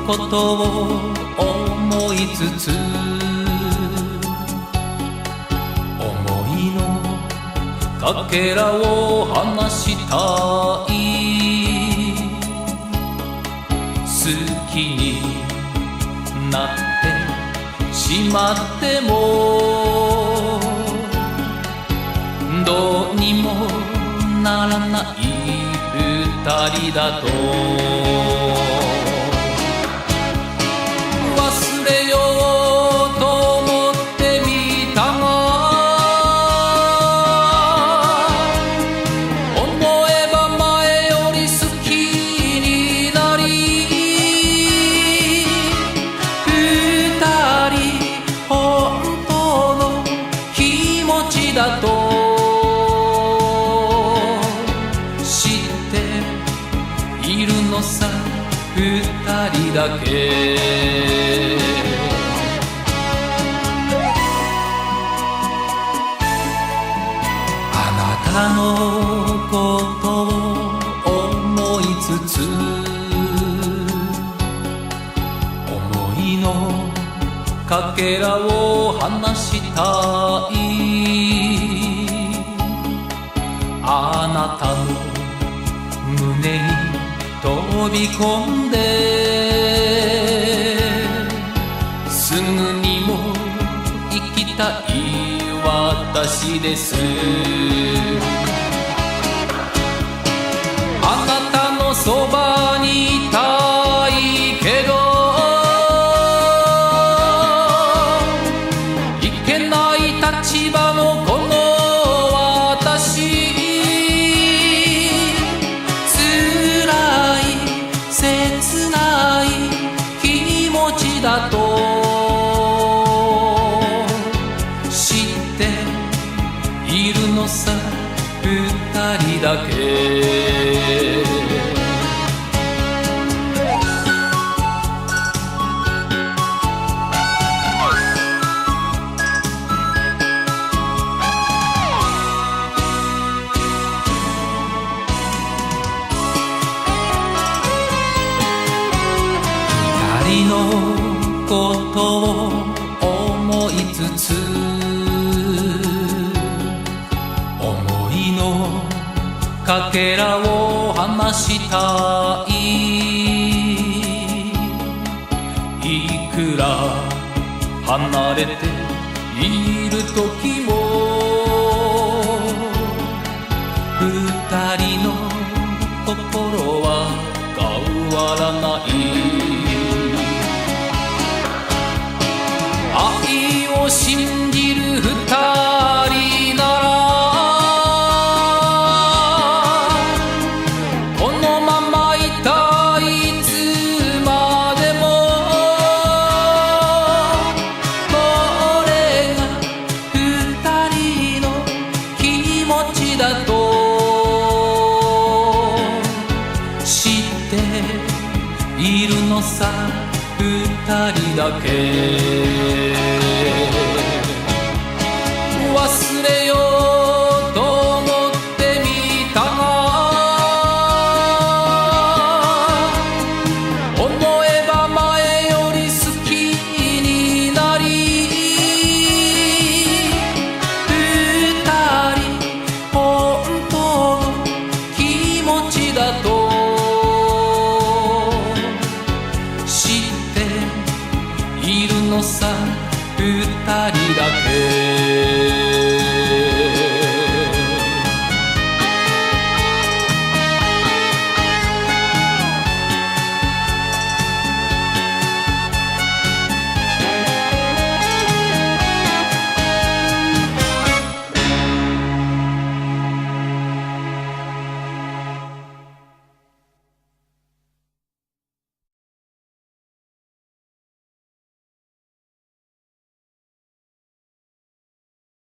ことを思いつつ、思いのかけらを話したい。好きになってしまってもどうにもならない二人だと忘れようと思ってみたが、思えば前より好きになり、二人本当の気持ちだといるのさ、二人だけ。あなたのことを思いつつ、思いのかけらを話したい。あなたの胸に飛び込んですぐにも行きたい私です。あなたのそばにいたいけどいけない立場のこの私、切ない気持ちだと知っているのさ、二人だけ。二人のことを思いつつ、思いのかけらを話したい。いくら離れている時も二人の心は変わらない。愛を信じる二人ならこのままいたい、いつまでも。これが二人の気持ちだと知っているのさ、二人だけ。